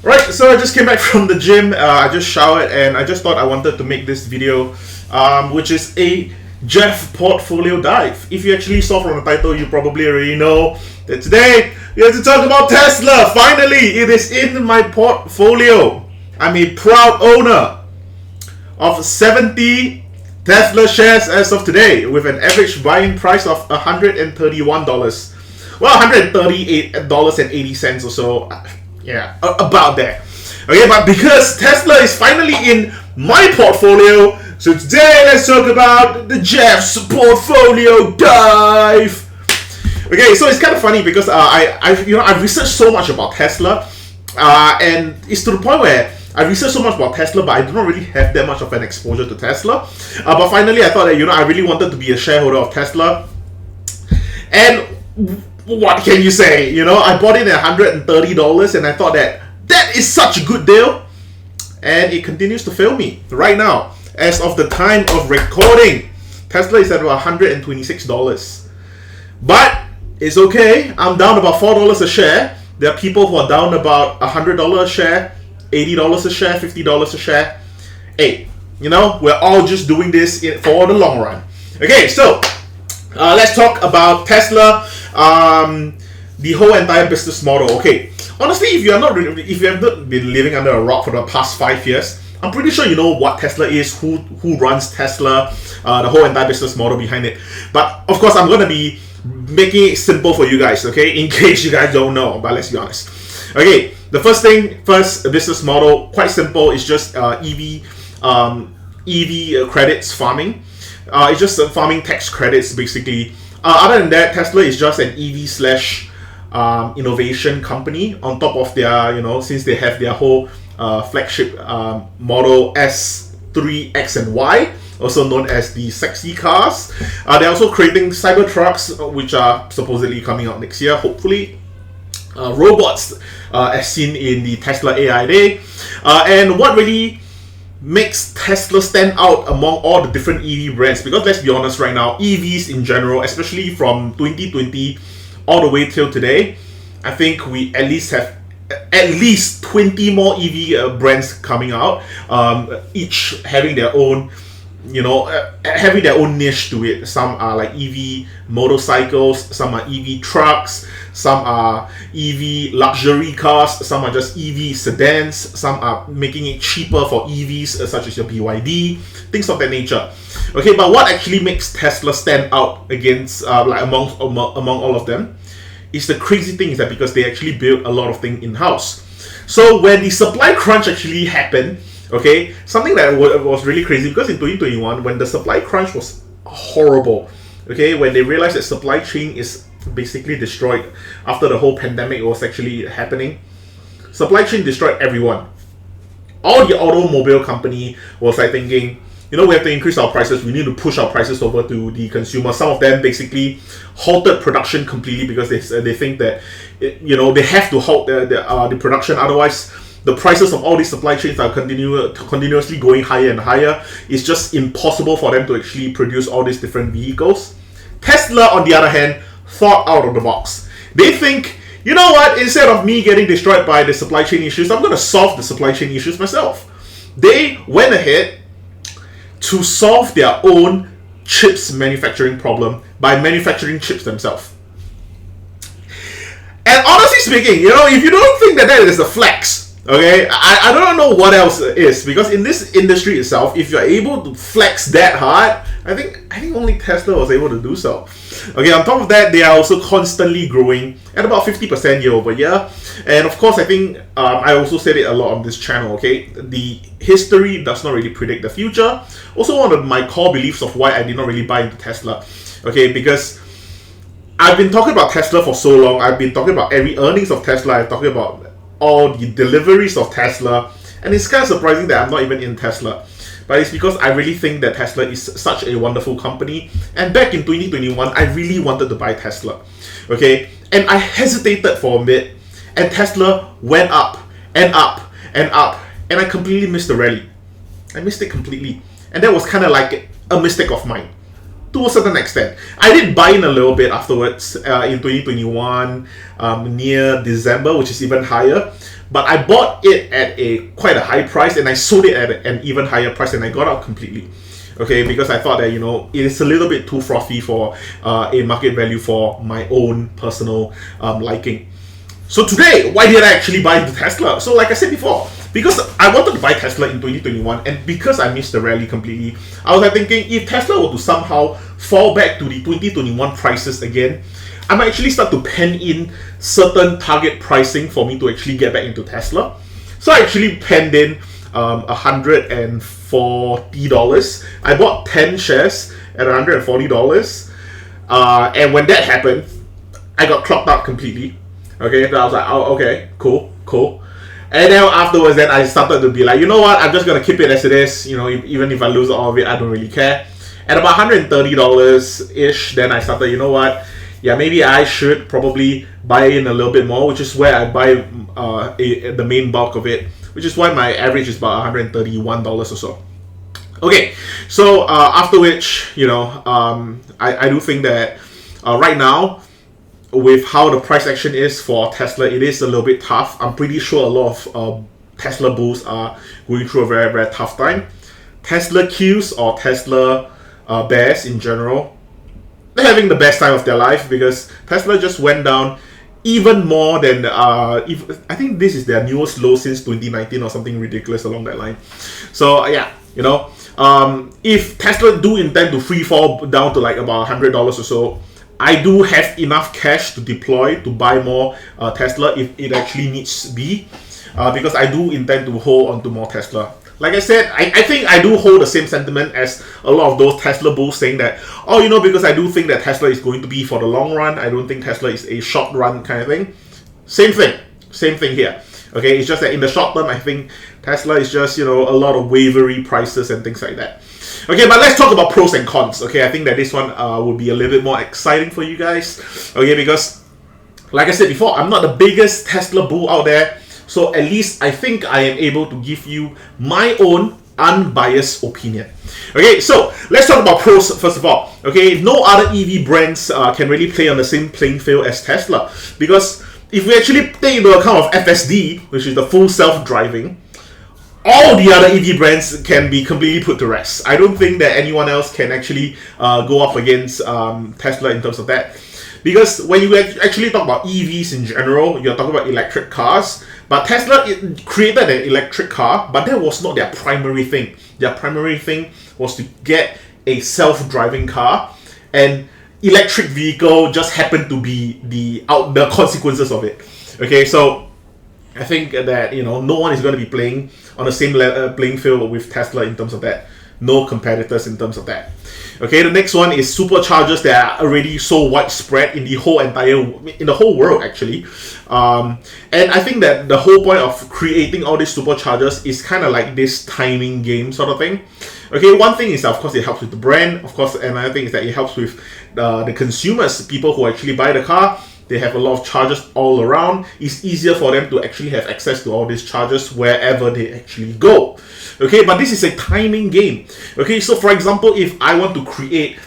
Right, so I just came back from the gym. I just showered, and I just thought I wanted to make this video, which is a Jeff portfolio dive. If you actually saw from the title, you probably already know that today we have to talk about Tesla. Finally, it is in my portfolio. I'm a proud owner of 70 Tesla shares as of today, with an average buying price of $131. Well, $138.80 or so. Yeah, about that. Okay, but because Tesla is finally in my portfolio, so today let's talk about the Jeff's portfolio dive. Okay, so it's kind of funny because I've researched so much about Tesla, and it's to the point where I researched so much about Tesla, but I do not really have that much of an exposure to Tesla. But finally, I thought that I really wanted to be a shareholder of Tesla, and what can you say? I bought it at $130, and I thought that is such a good deal, and it continues to fail me right now. As of the time of recording, Tesla is at about $126, but it's okay. I'm down about $4 a share. There are people who are down about $100 a share, $80 a share, $50 a share. Hey, we're all just doing this for the long run. Okay, so let's talk about Tesla. The whole entire business model. Okay, honestly, if you have not been living under a rock for the past 5 years, I'm pretty sure you know what Tesla is, who runs Tesla, the whole entire business model behind it. But of course, I'm gonna be making it simple for you guys, okay, in case you guys don't know. But let's be honest. Okay, the first business model, quite simple. It's just EV credits farming. It's just farming tax credits, basically. Other than that, Tesla is just an EV / innovation company on top of their, since they have their whole flagship model S3, X, and Y, also known as the sexy cars. They're also creating Cybertrucks, which are supposedly coming out next year, hopefully. Robots, as seen in the Tesla AI Day. And what really makes Tesla stand out among all the different EV brands, because let's be honest right now, EVs in general, especially from 2020 all the way till today, I think we at least have at least 20 more EV brands coming out, each having their own niche to it. Some are like EV motorcycles, some are EV trucks, some are EV luxury cars, some are just EV sedans, some are making it cheaper for EVs, such as your BYD, things of that nature. Okay, but what actually makes Tesla stand out against among all of them is the crazy thing is that because they actually build a lot of things in-house. So when the supply crunch actually happened, okay, something that was really crazy, because in 2021, when the supply crunch was horrible, okay, when they realized that supply chain is basically destroyed after the whole pandemic was actually happening, supply chain destroyed everyone. All the automobile company was like thinking, we have to increase our prices, we need to push our prices over to the consumer. Some of them basically halted production completely because they think that, they have to halt the production, otherwise the prices of all these supply chains are continuously going higher and higher. It's just impossible for them to actually produce all these different vehicles. Tesla, on the other hand, thought out of the box. They think, you know what, instead of me getting destroyed by the supply chain issues, I'm going to solve the supply chain issues myself. They went ahead to solve their own chips manufacturing problem by manufacturing chips themselves. And honestly speaking, if you don't think that is a flex, okay, I don't know what else it is, because in this industry itself, if you're able to flex that hard, I think only Tesla was able to do so. Okay, on top of that, they are also constantly growing at about 50% year over year. And of course, I think I also said it a lot on this channel, okay, the history does not really predict the future. Also, one of my core beliefs of why I did not really buy into Tesla, okay, because I've been talking about Tesla for so long. I've been talking about every earnings of Tesla. I've talking about all the deliveries of Tesla, and it's kind of surprising that I'm not even in Tesla. But it's because I really think that Tesla is such a wonderful company. And back in 2021, I really wanted to buy Tesla. Okay? And I hesitated for a bit. And Tesla went up and up and up. And I completely missed the rally. I missed it completely. And that was kind of like a mistake of mine, to a certain extent. I did buy in a little bit afterwards in 2021, near December, which is even higher. but I bought it at quite a high price, and I sold it at an even higher price, and I got out completely. Okay, because I thought that, you know, it's a little bit too frothy for a market value for my own personal liking. So today, why did I actually buy the Tesla? So like I said before, because I wanted to buy Tesla in 2021, and because I missed the rally completely, I was like thinking, if Tesla were to somehow fall back to the 2021 prices again, I might actually start to pen in certain target pricing for me to actually get back into Tesla. So I actually penned in $140. I bought 10 shares at $140. And when that happened, I got clocked out completely. Okay, so I was like, oh, okay, cool. And then afterwards, then I started to be like, you know what, I'm just going to keep it as it is. You know, even if I lose all of it, I don't really care. At about $130-ish, then I started, you know what, yeah, maybe I should probably buy in a little bit more, which is where I buy the main bulk of it, which is why my average is about $131 or so. Okay, so after which, you know, I do think that right now, with how the price action is for Tesla, it is a little bit tough. I'm pretty sure a lot of Tesla bulls are going through a very, very tough time. Tesla Qs or Tesla bears in general, they're having the best time of their life because Tesla just went down even more than I think this is their newest low since 2019 or something ridiculous along that line. So yeah, you know, if Tesla do intend to free fall down to like about $100 or so, I do have enough cash to deploy to buy more Tesla if it actually needs to be, because I do intend to hold on to more Tesla. Like I said, I think I do hold the same sentiment as a lot of those Tesla bulls saying that, oh, you know, because I do think that Tesla is going to be for the long run. I don't think Tesla is a short run kind of thing. Same thing here. Okay, it's just that in the short term, I think Tesla is just, you know, a lot of wavery prices and things like that. Okay, but let's talk about pros and cons. Okay, I think that this one will be a little bit more exciting for you guys. Okay, because like I said before, I'm not the biggest Tesla bull out there. So at least I think I am able to give you my own unbiased opinion. Okay, so let's talk about pros first of all. Okay, no other EV brands can really play on the same playing field as Tesla, because if we actually take into account of FSD, which is the full self-driving, all the other EV brands can be completely put to rest. I don't think that anyone else can actually go up against Tesla in terms of that. Because when you actually talk about EVs in general, you're talking about electric cars. But Tesla created an electric car, but that was not their primary thing. Their primary thing was to get a self-driving car, and electric vehicle just happened to be the consequences of it. Okay, so I think that, you know, no one is going to be playing on the same playing field with Tesla in terms of that. No competitors in terms of that. Okay, the next one is superchargers that are already so widespread in the whole world actually. And I think that the whole point of creating all these superchargers is kind of like this timing game sort of thing. Okay, one thing is, of course, it helps with the brand. Of course, another thing is that it helps with the consumers, people who actually buy the car. They have a lot of chargers all around. It's easier for them to actually have access to all these chargers wherever they actually go. Okay, but this is a timing game. Okay, so for example, if I want to create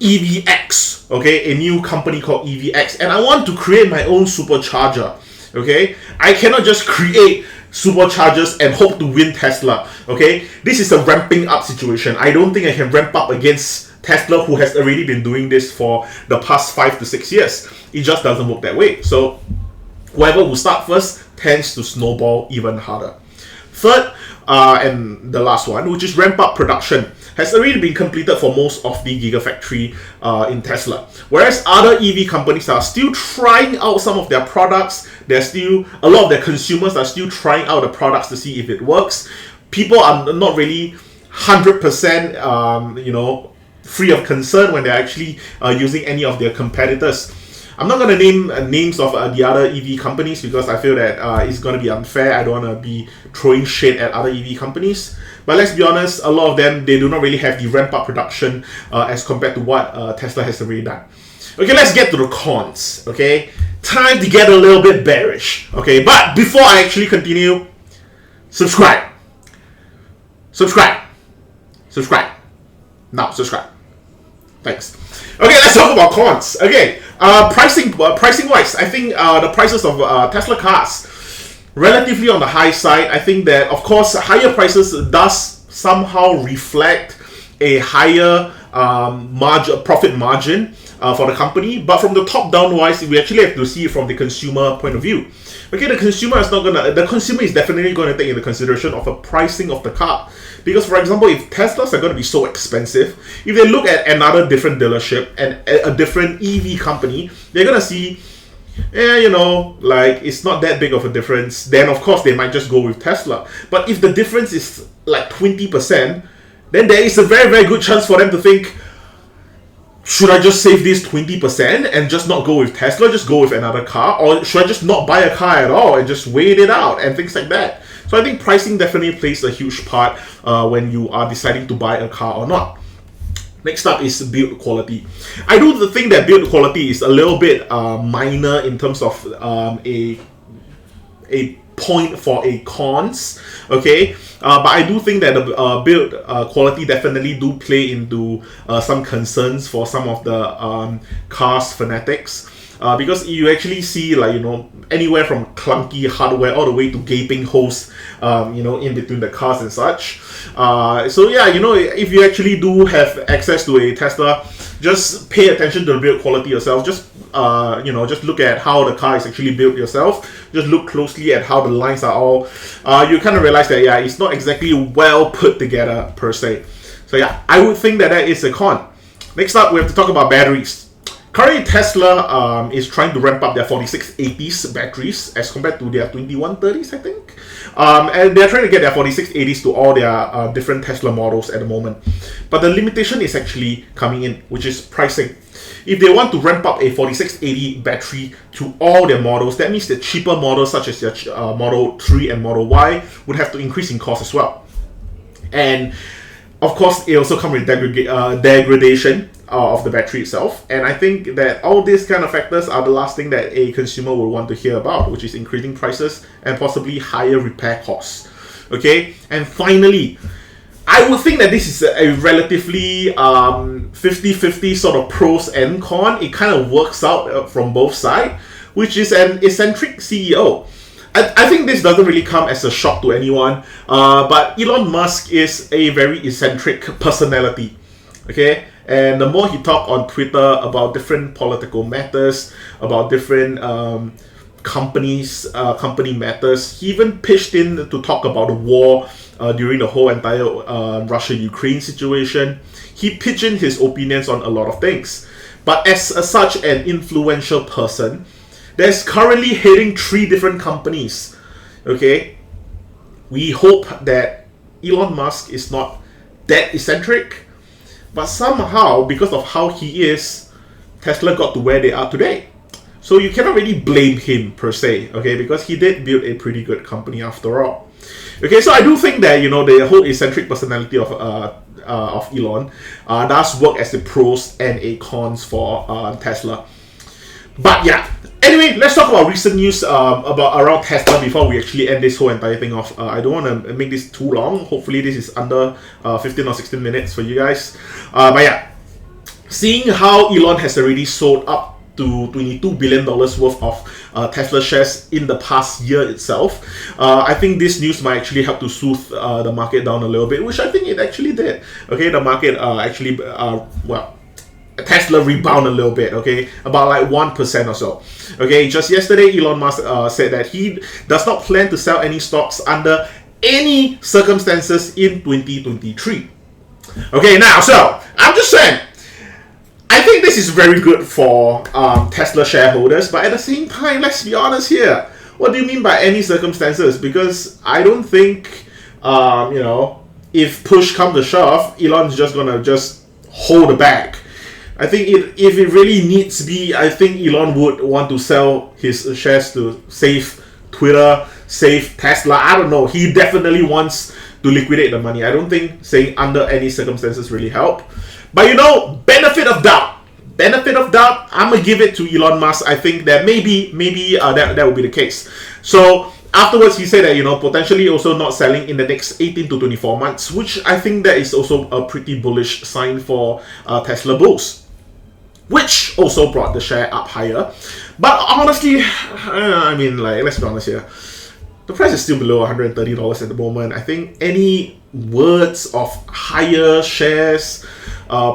EVX, okay, a new company called EVX, and I want to create my own supercharger, okay, I cannot just create superchargers and hope to win Tesla. Okay, this is a ramping up situation. I don't think I can ramp up against Tesla, who has already been doing this for the past 5 to 6 years. It just doesn't work that way. So whoever will start first tends to snowball even harder. Third, and the last one, which is ramp up production, has already been completed for most of the Gigafactory in Tesla. Whereas other EV companies are still trying out some of their products. There's still a lot of their consumers are still trying out the products to see if it works. People are not really 100%, free of concern when they're actually using any of their competitors. I'm not going to name names of the other EV companies because I feel that it's going to be unfair. I don't want to be throwing shade at other EV companies. But let's be honest, a lot of them, they do not really have the ramp-up production as compared to what Tesla has already done. Okay, let's get to the cons. Okay, time to get a little bit bearish. Okay, but before I actually continue, subscribe. Now, subscribe. Thanks. Okay, let's talk about cons. Okay, pricing wise, I think the prices of Tesla cars, relatively on the high side. I think that, of course, higher prices does somehow reflect a higher profit margin for the company, but from the top down wise, we actually have to see it from the consumer point of view. Okay, the consumer is definitely going to take into consideration of a pricing of the car, because for example, if Teslas are going to be so expensive, if they look at another different dealership and a different EV company, they're going to see, like it's not that big of a difference. Then of course they might just go with Tesla. But if the difference is like 20%, then there is a very, very good chance for them to think, should I just save this 20% and just not go with Tesla, just go with another car? Or should I just not buy a car at all and just wait it out and things like that? So I think pricing definitely plays a huge part when you are deciding to buy a car or not. Next up is build quality. I do think that build quality is a little bit minor in terms of a point for a cons, okay? But I do think that the build quality definitely do play into some concerns for some of the cars fanatics. Because you actually see, like, anywhere from clunky hardware all the way to gaping holes, in between the cars and such. So yeah, if you actually do have access to a Tesla, just pay attention to the build quality yourself. Just look at how the car is actually built yourself. Just look closely at how the lines are all. You kind of realize that, yeah, it's not exactly well put together per se. So yeah, I would think that is a con. Next up, we have to talk about batteries. Currently, Tesla is trying to ramp up their 4680s batteries as compared to their 2130s, I think. And they're trying to get their 4680s to all their different Tesla models at the moment. But the limitation is actually coming in, which is pricing. If they want to ramp up a 4680 battery to all their models, that means the cheaper models such as their Model 3 and Model Y would have to increase in cost as well. And of course, it also comes with degradation of the battery itself. And I think that all these kind of factors are the last thing that a consumer will want to hear about, which is increasing prices and possibly higher repair costs. Okay? And finally, I would think that this is a relatively 50-50 sort of pros and con. It kind of works out from both sides, which is an eccentric CEO. I think this doesn't really come as a shock to anyone, but Elon Musk is a very eccentric personality, okay? And the more he talks on Twitter about different political matters, about different company matters, he even pitched in to talk about the war during the whole entire Russia-Ukraine situation. He pitched in his opinions on a lot of things. But as such an influential person, that's currently heading 3 different companies, okay? We hope that Elon Musk is not that eccentric, but somehow, because of how he is, Tesla got to where they are today. So you cannot really blame him per se, okay? Because he did build a pretty good company after all. Okay, so I do think that, the whole eccentric personality of Elon does work as a pros and a cons for Tesla. But yeah, anyway, let's talk about recent news around Tesla before we actually end this whole entire thing off. I don't want to make this too long. Hopefully this is under 15 or 16 minutes for you guys. But yeah, seeing how Elon has already sold up to $22 billion worth of Tesla shares in the past year itself, I think this news might actually help to soothe the market down a little bit, which I think it actually did. Okay, the market Tesla rebound a little bit, okay, about like 1% or so. Okay, just yesterday, Elon Musk said that he does not plan to sell any stocks under any circumstances in 2023. Okay, now, so I'm just saying, I think this is very good for Tesla shareholders, but at the same time, let's be honest here. What do you mean by any circumstances? Because I don't think, if push comes to shove, Elon's just gonna just hold the bag. I think if it really needs be, I think Elon would want to sell his shares to save Twitter, save Tesla. I don't know. He definitely wants to liquidate the money. I don't think saying under any circumstances really help. But benefit of doubt. I'm gonna give it to Elon Musk. I think that maybe that would be the case. So afterwards, he said that potentially also not selling in the next 18 to 24 months, which I think that is also a pretty bullish sign for Tesla bulls, which also brought the share up higher. But honestly, let's be honest here. the price is still below $130 at the moment. I think any words of higher shares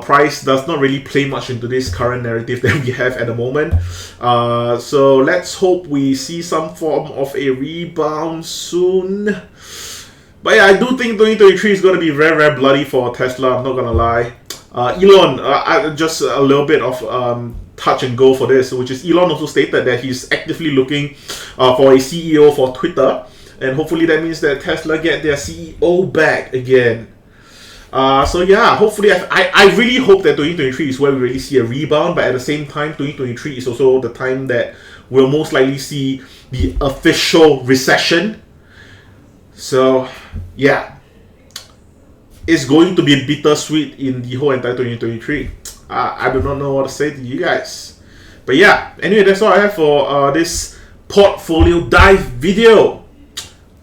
price does not really play much into this current narrative that we have at the moment. So let's hope we see some form of a rebound soon. But yeah, I do think 2023 is going to be very, very bloody for Tesla. I'm not going to lie. Elon, just a little bit of touch and go for this, which is Elon also stated that he's actively looking for a CEO for Twitter. And hopefully that means that Tesla get their CEO back again. So yeah, hopefully I really hope that 2023 is where we really see a rebound, but at the same time 2023 is also the time that we'll most likely see the official recession. So yeah, it's going to be bittersweet in the whole entire 2023. I do not know what to say to you guys, but yeah, anyway, that's all I have for this portfolio dive video.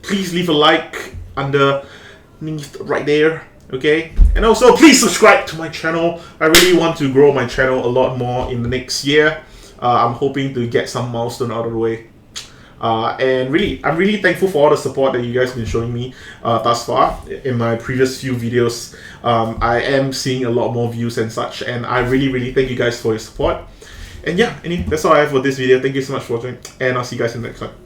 Please leave a like underneath right there. Okay, and also please subscribe to my channel. I really want to grow my channel a lot more in the next year. I'm hoping to get some milestone out of the way. And really, I'm really thankful for all the support that you guys have been showing me thus far. In my previous few videos, I am seeing a lot more views and such, and I really, really thank you guys for your support. And yeah, anyway, that's all I have for this video. Thank you so much for watching, and I'll see you guys in the next one.